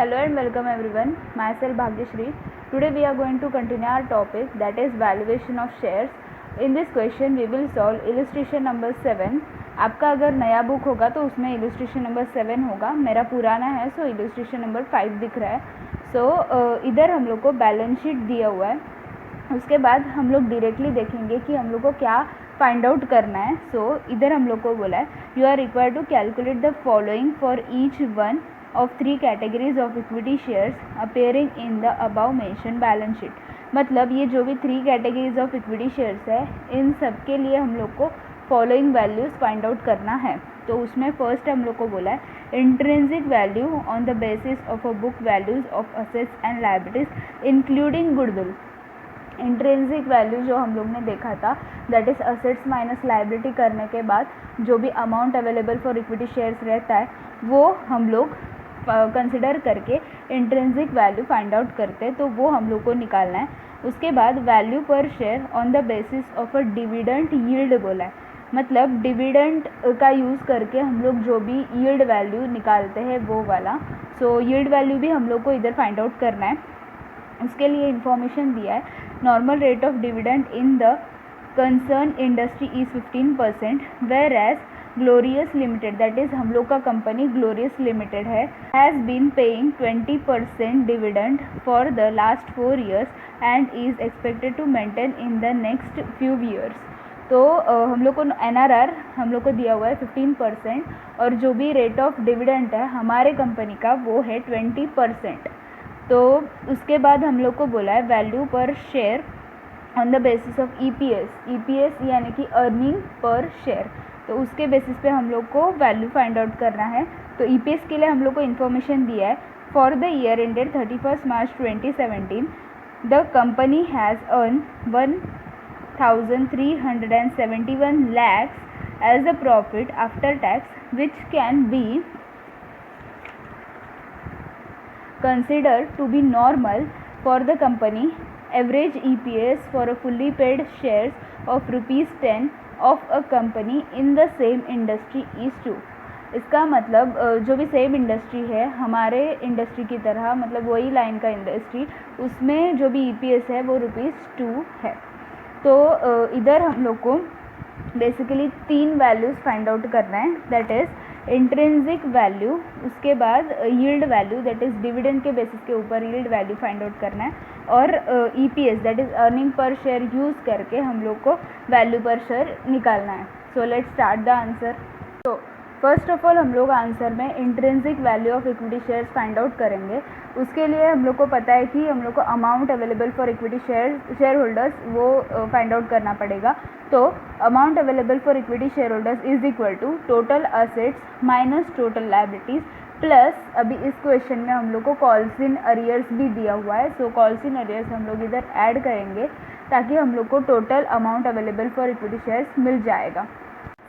Hello and welcome everyone. Myself Bhagyashree. Today we are going to continue our topic, that is valuation of shares. In this question we will solve illustration number 7. आपका अगर नया book होगा तो उसमें illustration number 7 होगा. मेरा पुराना है सो illustration number 5 दिख रहा है. सो इधर हम लोग को बैलेंस शीट दिया हुआ है. उसके बाद हम लोग डायरेक्टली देखेंगे कि हम लोग को क्या फाइंड आउट करना है. सो इधर हम लोग को बोला है you are required to calculate the following for each one of 3 categories of equity shares appearing in the above mentioned balance sheet. मतलब ये जो भी 3 categories of equity shares है इन सब के लिए हम लोग को फॉलोइंग वैल्यूज़ फाइंड आउट करना है. तो उसमें फर्स्ट हम लोग को बोला है intrinsic value on the basis of a book values of assets and liabilities including goodwill. Intrinsic value जो हम लोग ने देखा था that is assets minus liability करने के बाद जो भी amount available for equity shares रहता है वो हम लोग कंसिडर करके इंट्रिंसिक वैल्यू फाइंड आउट करते हैं. तो वो हम लोग को निकालना है. उसके बाद value per share on the basis of a dividend yield बोला है. मतलब डिविडेंड का यूज़ करके हम लोग जो भी यील्ड वैल्यू निकालते हैं वो वाला. सो यील्ड वैल्यू भी हम लोग को इधर फाइंड आउट करना है. उसके लिए इंफॉर्मेशन दिया है normal rate of dividend in the concern industry is 15%, where as Glorious Limited that is हम लोग का कंपनी ग्लोरियस लिमिटेड है has been paying 20% dividend for the last 4 years and is expected to maintain in the next few years. तो हम लोग को NRR हम लोग को दिया हुआ है 15% और जो भी रेट ऑफ डिविडेंड है हमारे कंपनी का वो है 20%. तो उसके बाद हम लोग को बोला है value per share on the basis of EPS यानी कि अर्निंग पर शेयर. तो उसके बेसिस पे हम लोग को वैल्यू फाइंड आउट करना है. तो EPS के लिए हम लोग को इन्फॉर्मेशन दिया है for the year ended 31 March 2017 the company has earn 1,371 lakhs as a profit after tax which can be considered to be normal for the company. Average EPS for a fully paid shares of ₹10 of a company in the same industry is 2. इसका मतलब जो भी same industry है हमारे industry की तरह मतलब वही लाइन का इंडस्ट्री उसमें जो भी EPS है वो ₹2 है. तो इधर हम लोग को बेसिकली 3 वैल्यूज़ फाइंड आउट करना है दैट इज़ इंट्रिंसिक वैल्यू, उसके बाद yield value that is dividend के बेसिस के ऊपर यील्ड वैल्यू फाइंड आउट करना है और EPS that is earning per share use करके हम लोग को वैल्यू पर शेयर निकालना है. So let's start the answer. तो फर्स्ट ऑफ ऑल हम लोग आंसर में intrinsic value of equity shares find out करेंगे. उसके लिए हम लोग को पता है कि हम लोग को amount available for equity share holders वो फाइंड आउट करना पड़ेगा. तो amount available for equity share holders is equal to total assets minus total liabilities plus अभी इस क्वेश्चन में हम लोग को कॉल्स इन अरियर्स भी दिया हुआ है. सो कॉल्स इन अरियर्स हम लोग इधर ऐड करेंगे ताकि हम लोग को total amount available for equity shares मिल जाएगा.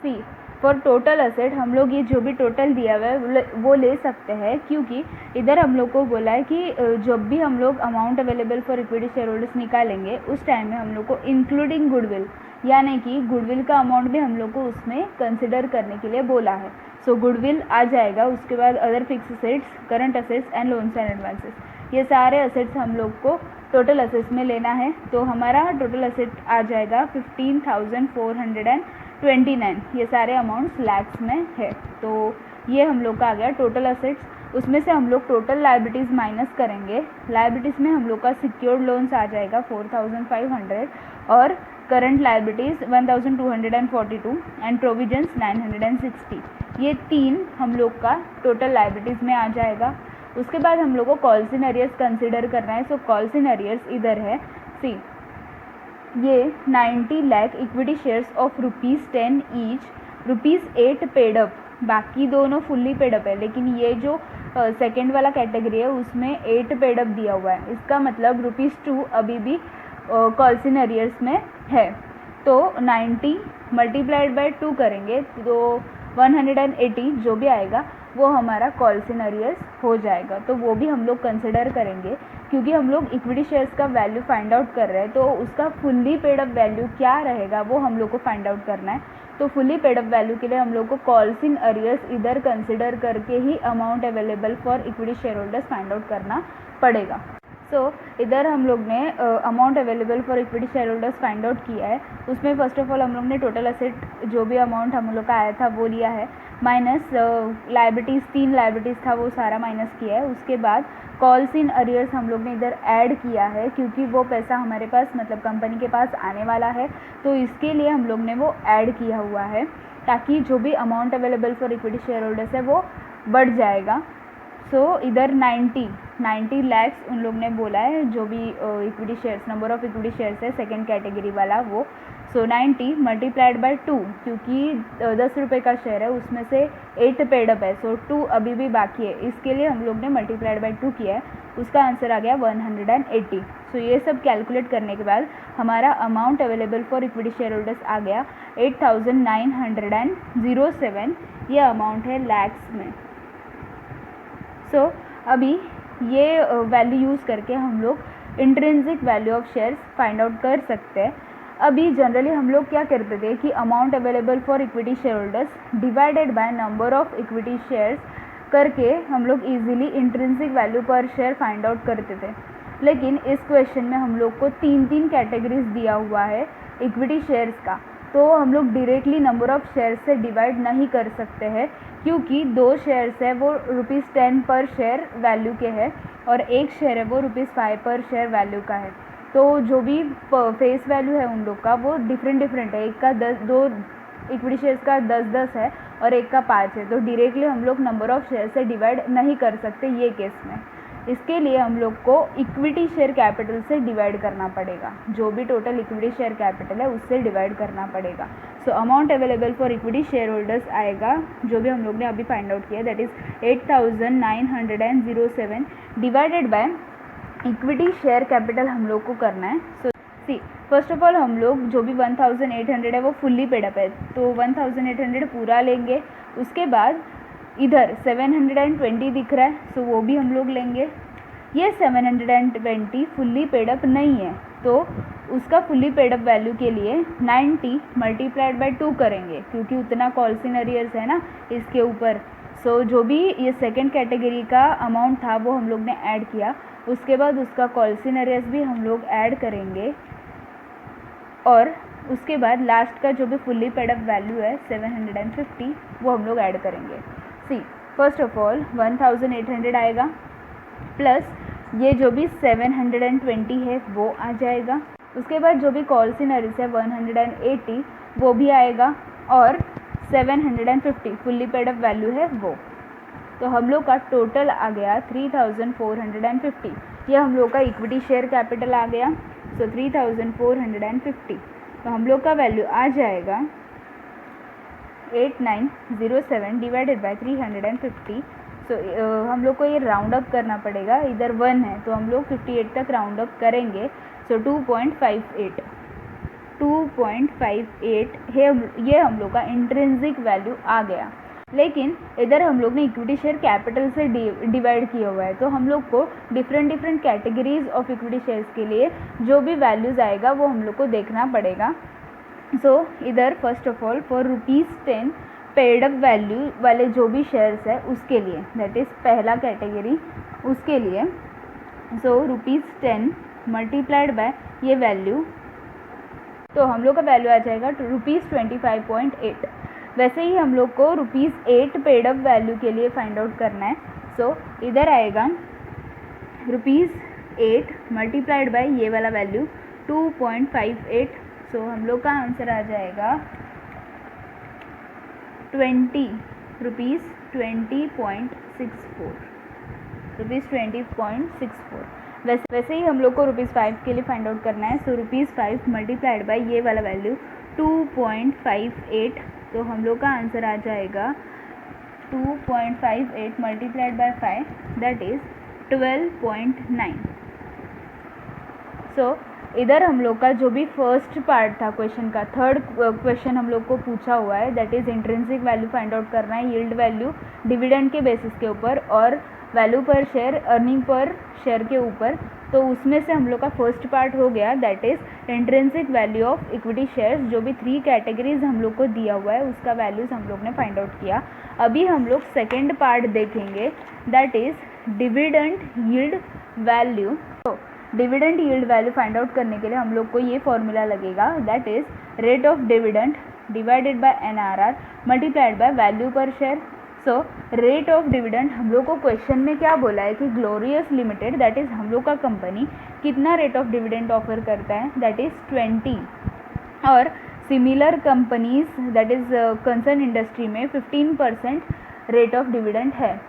सी फॉर टोटल असेट हम लोग ये जो भी टोटल दिया हुआ है वो ले सकते हैं क्योंकि इधर हम लोग को बोला है कि जब भी हम लोग amount available for equity share holders निकालेंगे उस टाइम में हम लोग को इंक्लूडिंग गुडविल यानी कि गुडविल का अमाउंट भी हम लोग को उसमें कंसिडर करने के लिए बोला है. सो गुडविल आ जाएगा. उसके बाद other fix assets, current assets and loans and advances ये सारे असेट्स हम लोग को टोटल असेट्स में लेना है. तो हमारा टोटल असेट आ जाएगा 15,429. ये सारे अमाउंट्स लैक्स में है. तो ये हम लोग का आ गया टोटल असेट्स. उसमें से हम लोग टोटल लायबिलिटीज़ माइनस करेंगे. लायबिलिटीज़ में हम लोग का सिक्योर्ड लोन्स आ जाएगा 4,500 और करंट लायबिलिटीज़ 1,242 एंड प्रोविजंस 960. ये 3 हम लोग का टोटल लायबिलिटीज़ में आ जाएगा. उसके बाद हम लोग को कॉल्स इन अरियर्स कंसिडर करना है. सो कॉल्स इन अरियर्स इधर है. सी ये 90 lakh equity shares of ₹10 each, ₹8 paid up, बाकी दोनों फुल्ली पेड अप है लेकिन ये जो सेकेंड वाला कैटेगरी है उसमें 8 पेड अप दिया हुआ है. इसका मतलब ₹2 अभी भी कॉल्स इन अरियर्स में है. तो 90 मल्टीप्लाइड बाय 2 करेंगे तो 180 जो भी आएगा वो हमारा कॉल्स इन अरियर्स हो जाएगा. तो वो भी हम लोग कंसिडर करेंगे क्योंकि हम लोग इक्विटी शेयर्स का वैल्यू फाइंड आउट कर रहे हैं. तो उसका फुल्ली पेड अप वैल्यू क्या रहेगा वो हम लोग को फाइंड आउट करना है. तो फुल्ली पेड अप वैल्यू के लिए हम लोग को कॉल्स इन अरियर्स इधर कंसिडर करके ही amount available for equity share holders find out करना पड़ेगा। इधर हम लोग ने amount available for equity share holders find out किया है। उसमें फर्स्ट ऑफ ऑल हम लोग ने टोटल असेट जो भी अमाउंट हम लोग का आया था वो लिया है, माइनस लाइबिलिटीज़ 3 लाइबिलिटीज़ था वो सारा माइनस किया है। उसके बाद कॉल्स इन अरियर्स हम लोग ने इधर ऐड किया है, क्योंकि वो पैसा हमारे पास मतलब कंपनी के पास आने वाला है, तो इसके लिए हम लोग ने वो ऐड किया हुआ है, ताकि जो भी amount available for equity share holders है वो बढ़ जाएगा। इधर 90 लैक्स उन लोग ने बोला है, जो भी equity shares number of equity shares है सेकेंड कैटेगरी वाला वो। 90 मल्टीप्लाइड बाय 2, क्योंकि 10 रुपये का शेयर है, उसमें से 8 पेड अप है, 2 अभी भी बाकी है, इसके लिए हम लोग ने मल्टीप्लाइड बाय 2 किया है। उसका आंसर आ गया 180। ये सब कैलकुलेट करने के बाद हमारा amount available for equity share holders आ गया 8907। ये अमाउंट है लैक्स में। अभी ये वैल्यू यूज़ करके हम लोग intrinsic value of shares find out कर सकते हैं। अभी जनरली हम लोग क्या करते थे कि amount available for equity share holders divided by number of equity shares करके हम लोग easily intrinsic value per share find out करते थे। लेकिन इस क्वेश्चन में हम लोग को 3 कैटेगरीज दिया हुआ है इक्विटी शेयर्स का, तो हम लोग डायरेक्टली नंबर ऑफ शेयर्स से डिवाइड नहीं कर सकते हैं, क्योंकि 2 शेयर्स है वो ₹10 पर शेयर वैल्यू के हैं और 1 शेयर है वो ₹5 पर शेयर वैल्यू का है। तो जो भी फेस वैल्यू है उन लोग का वो डिफरेंट है, एक का 2 इक्विटी शेयर्स का 10 है और एक का 5 है, तो डायरेक्टली हम लोग नंबर ऑफ शेयर से डिवाइड नहीं कर सकते ये केस में। इसके लिए हम लोग को इक्विटी शेयर कैपिटल से डिवाइड करना पड़ेगा, जो भी टोटल इक्विटी शेयर कैपिटल है उससे डिवाइड करना पड़ेगा। Amount available for equity share holders आएगा, जो भी हम लोग ने अभी फाइंड आउट किया, that is 8907 divided by equity share capital हम लोग को करना है। फर्स्ट ऑफ ऑल हम लोग जो भी 1800 है वो फुल्ली पेड अप है, तो 1800 पूरा लेंगे। उसके बाद इधर 720 दिख रहा है, सो वो भी हम लोग लेंगे। ये 720 फुल्ली पेड अप नहीं है, तो उसका फुल्ली पेड अप वैल्यू के लिए 90 मल्टीप्लाइड बाय 2 करेंगे, क्योंकि उतना कॉल्स इन अरियर्स है ना इसके ऊपर। जो भी ये सेकंड कैटेगरी का अमाउंट था वो हम लोग ने ऐड किया, उसके बाद उसका कॉल्स इन अरियर्स भी हम लोग ऐड करेंगे, और उसके बाद लास्ट का जो भी फुल्ली पेड अप वैल्यू है 750 वो हम लोग ऐड करेंगे। फर्स्ट ऑफ ऑल 1800 आएगा, प्लस ये जो भी 720 है वो आ जाएगा। उसके बाद जो भी कॉल्स इन अरियर्स है 180 वो भी आएगा, और 750 फुल्ली पेड अप वैल्यू है वो। तो हम लोग का टोटल आ गया 3450। ये हम लोग का इक्विटी शेयर कैपिटल आ गया, 3450। तो हम लोग का वैल्यू आ जाएगा 8907 डिवाइडेड बाय 350। हम लोग को ये राउंड अप करना पड़ेगा, इधर 1 है तो हम लोग 58 तक राउंड अप करेंगे। 2.58 है, ये हम लोग का इंट्रिंसिक वैल्यू आ गया। लेकिन इधर हम लोग ने इक्विटी शेयर कैपिटल से डिवाइड किया हुआ है, तो हम लोग को different categories of equity shares के लिए जो भी वैल्यूज़ आएगा वो हम लोग को देखना पड़ेगा। इधर first of all for ₹10 paid up value वाले जो भी शेयर्स है उसके लिए, दैट इज़ पहला कैटेगरी, उसके लिए ₹10 मल्टीप्लाइड बाय ये वैल्यू, तो हम लोग का वैल्यू आ जाएगा ₹25.8। वैसे ही हम लोग को ₹8 पेड अप वैल्यू के लिए फाइंड आउट करना है। इधर आएगा ₹8 मल्टीप्लाइड बाय ये वाला वैल्यू 2.58। हम लोग का आंसर आ जाएगा 20.64। वैसे ही हम लोग को ₹5 के लिए फाइंड आउट करना है, ₹5 मल्टीप्लाइड बाय ये वाला वैल्यू 2.58। तो हम लोग का आंसर आ जाएगा 2.58 मल्टीप्लाइड बाय 5, दैट इज़ 12.9। इधर हम लोग का जो भी फर्स्ट पार्ट था क्वेश्चन का, थर्ड क्वेश्चन हम लोग को पूछा हुआ है, that is intrinsic value find out करना है, यील्ड वैल्यू डिविडेंड के बेसिस के ऊपर और value per share earning per share के ऊपर। तो उसमें से हम लोग का फर्स्ट पार्ट हो गया, that is intrinsic value of equity shares. जो भी 3 कैटेगरीज हम लोग को दिया हुआ है उसका वैल्यूज़ हम लोग ने फाइंड आउट किया। अभी हम लोग सेकेंड पार्ट देखेंगे, that is dividend yield value. तो dividend yield value find out करने के लिए हम लोग को ये फॉर्मूला लगेगा, that is rate of dividend divided by NRR multiplied by value per share. So rate of dividend हम लोग को क्वेश्चन में क्या बोला है कि ग्लोरियस लिमिटेड, दैट इज़ हम लोग का कंपनी कितना रेट ऑफ डिविडेंड ऑफर करता है, दैट इज़ 20, और similar companies that is concern industry में 15% रेट ऑफ डिविडेंड है।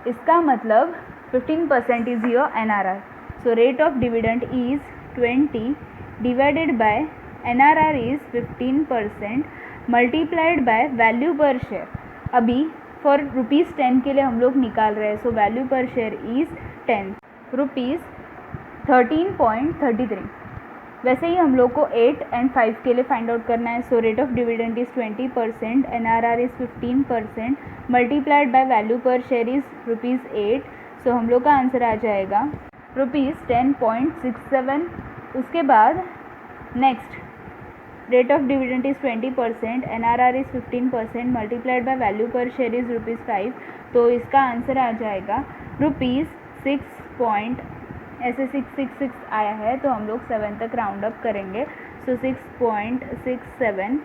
इसका मतलब 15% is your NRR। So rate of dividend is 20 divided by NRR is 15% multiplied by value per share. अभी for ₹10 के लिए हम लोग निकाल रहे हैं, so value per share is 10 rupees 13.33। वैसे ही हम लोग को 8 और 5 के लिए फाइंड आउट करना है। सो rate of dividend is 20%, NRR is 15%, multiplied by value per share is ₹8। सो हम लोग का आंसर आ जाएगा ₹10.67। उसके बाद next rate of dividend is 20%, NRR is 15%, multiplied by value per share is ₹5। तो इसका आंसर आ जाएगा ₹6 ऐसे 666 आया है, तो हम लोग 7 तक राउंड अप करेंगे। सो 6.67।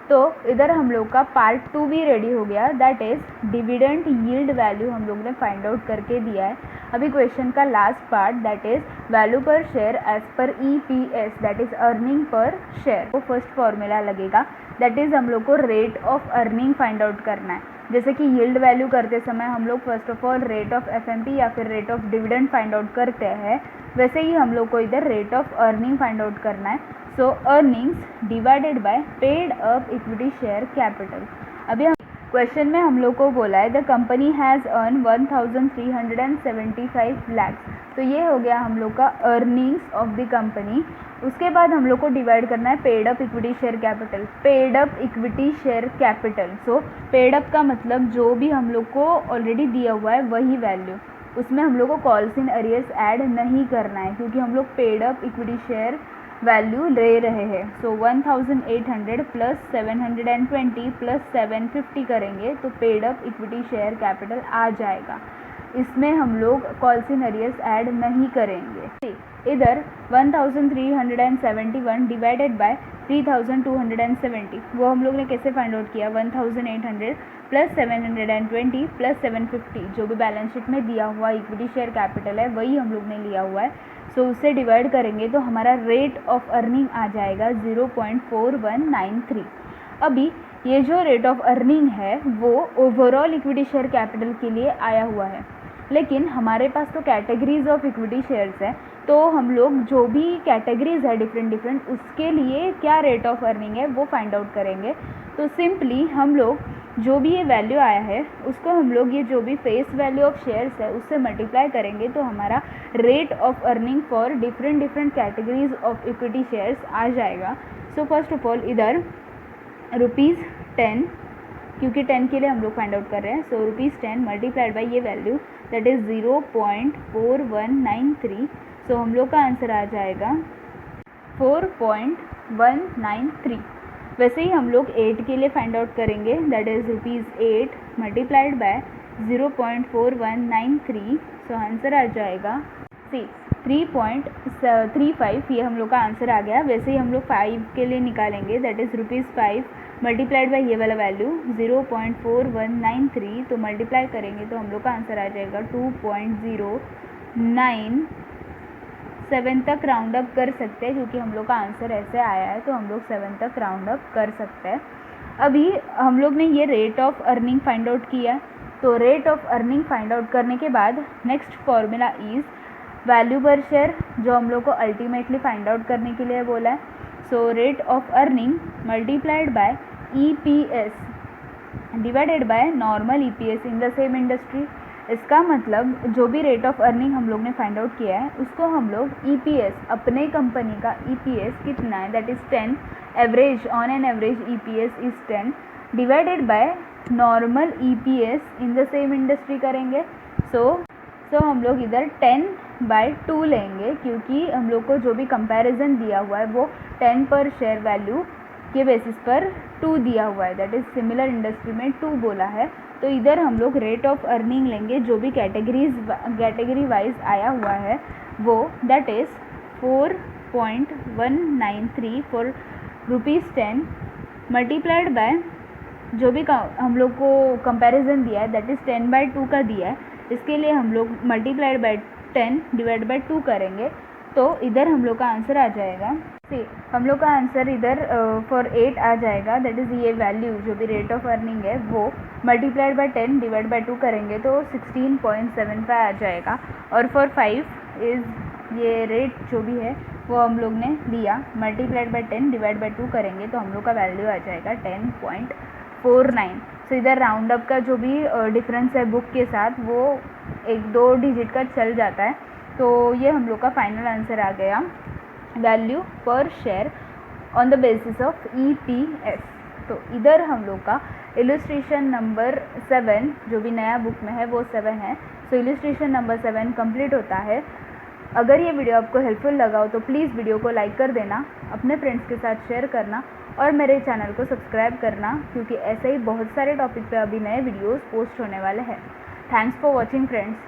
तो इधर हम लोग का पार्ट 2 भी रेडी हो गया, that is dividend yield value हम लोग ने फाइंड आउट करके दिया है। अभी क्वेश्चन का last part, that is value per share as per EPS, that is earning per share. वो फर्स्ट फॉर्मूला लगेगा, दैट इज़ हम लोग को rate of earning find out करना है। जैसे कि यील्ड वैल्यू करते समय हम लोग first of all rate of FMP या फिर rate of dividend find out करते हैं, वैसे ही हम लोग को इधर rate of earning find out करना है। So earnings divided by paid up equity share capital. अभी हम क्वेश्चन में हम लोग को बोला है the company has earn 1375 lakhs. तो ये हो गया हम लोग का अर्निंग्स ऑफ द कंपनी। उसके बाद हम लोग को डिवाइड करना है paid up equity share capital. Paid up equity share capital, so paid up का मतलब जो भी हम लोग को ऑलरेडी दिया हुआ है वही वैल्यू, उसमें हम लोग को कॉल्स इन अरियर्स ऐड नहीं करना है, क्योंकि हम लोग paid up equity share value ले रहे हैं। सो 1800 प्लस 720 प्लस 750 करेंगे तो paid up equity share capital आ जाएगा। इसमें हम लोग कॉल्स इन अरियर्स ऐड नहीं करेंगे। इधर 1371 डिवाइडेड बाय 3270, वो हम लोग ने कैसे फाइंड आउट किया, 1800 प्लस 720 प्लस 750, जो भी बैलेंस शीट में दिया हुआ इक्विटी शेयर कैपिटल है वही हम लोग ने लिया हुआ है। सो उससे डिवाइड करेंगे तो हमारा रेट ऑफ अर्निंग आ जाएगा 0.4193। अभी ये जो रेट ऑफ अर्निंग है वो ओवरऑल इक्विटी शेयर कैपिटल के लिए आया हुआ है, लेकिन हमारे पास तो कैटेगरीज ऑफ इक्विटी शेयर्स है, तो हम लोग जो भी कैटेगरीज है डिफरेंट उसके लिए क्या रेट ऑफ अर्निंग है वो फाइंड आउट करेंगे। तो सिंपली हम लोग जो भी ये वैल्यू आया है उसको हम लोग ये जो भी फेस वैल्यू ऑफ शेयर्स है उससे मल्टीप्लाई करेंगे तो हमारा rate of earning for different categories of equity shares आ जाएगा। सो फर्स्ट ऑफ ऑल इधर ₹10, क्योंकि 10 के लिए हम लोग फाइंड आउट कर रहे हैं, सो ₹10 मल्टीप्लाइड बाई ये वैल्यू दैट इज़ 0.4193। सो हम लोग का आंसर आ जाएगा 4.193। वैसे ही हम लोग 8 के लिए फाइंड आउट करेंगे, that is ₹8 multiplied by 0.4193। So answer आ जाएगा 3.35। ये हम लोग का आंसर आ गया। वैसे ही हम लोग 5 के लिए निकालेंगे, दैट इज़ ₹5 मल्टीप्लाइड बाई ये वाला वैल्यू 0.4193, तो मल्टीप्लाई करेंगे तो हम लोग का आंसर आ जाएगा 2.097 तक राउंड अप कर सकते हैं, क्योंकि हम लोग का आंसर ऐसे आया है तो हम लोग 7 तक राउंड अप कर सकते हैं। अभी हम लोग ने ये rate of earning find out किया, तो rate of earning find out करने के बाद next formula is value per share, जो हम लोग को अल्टीमेटली फाइंड आउट करने के लिए बोला है। सो rate of earning multiplied by EPS divided by normal EPS in the same industry. इसका मतलब जो भी रेट ऑफ अर्निंग हम लोग ने फाइंड आउट किया है उसको हम लोग EPS, अपने कंपनी का EPS कितना है that is 10, average on an average EPS is 10 divided by normal EPS in the same industry करेंगे। सो हम लोग इधर 10 बाय 2 लेंगे, क्योंकि हम लोग को जो भी कंपैरिजन दिया हुआ है वो 10 पर शेयर वैल्यू के बेसिस पर 2 दिया हुआ है, दैट इज़ सिमिलर इंडस्ट्री में 2 बोला है। तो इधर हम लोग रेट ऑफ अर्निंग लेंगे जो भी कैटेगरी वाइज आया हुआ है वो, that is 4.193 for ₹10 multiplied by जो भी हम लोग को कंपैरिजन दिया है दैट इज़ 10/2 का दिया है, इसके लिए हम लोग मल्टीप्लाइड बाय 10 डिवाइड बाय 2 करेंगे। तो इधर हम लोग का आंसर आ जाएगा, हम लोग का आंसर इधर फॉर 8 आ जाएगा, दैट इज़ ये वैल्यू जो भी रेट ऑफ अर्निंग है वो मल्टीप्लाइड बाय 10 डिवाइड बाय 2 करेंगे तो 16.75 आ जाएगा। और फॉर 5 इज़ ये रेट जो भी है वो हम लोग ने दिया, मल्टीप्लाइड बाय 10 डिवाइड बाय 2 करेंगे तो हम लोग का वैल्यू आ जाएगा 10.49। सो इधर राउंड अप का जो भी डिफरेंस है बुक के साथ वो 1-2 डिजिट का चल जाता है। तो ये हम लोग का फाइनल आंसर आ गया, value per share on the basis of EPS। तो इधर हम लोग का इलस्ट्रेशन नंबर 7 जो भी नया बुक में है वो 7 है। सो इलस्ट्रेशन नंबर 7 कंप्लीट होता है। अगर ये वीडियो आपको हेल्पफुल लगा हो तो प्लीज़ वीडियो को लाइक कर देना, अपने फ्रेंड्स के साथ शेयर करना और मेरे चैनल को सब्सक्राइब करना, क्योंकि ऐसे ही बहुत सारे टॉपिक पे अभी नए वीडियोस पोस्ट होने वाले हैं। Thanks for watching friends.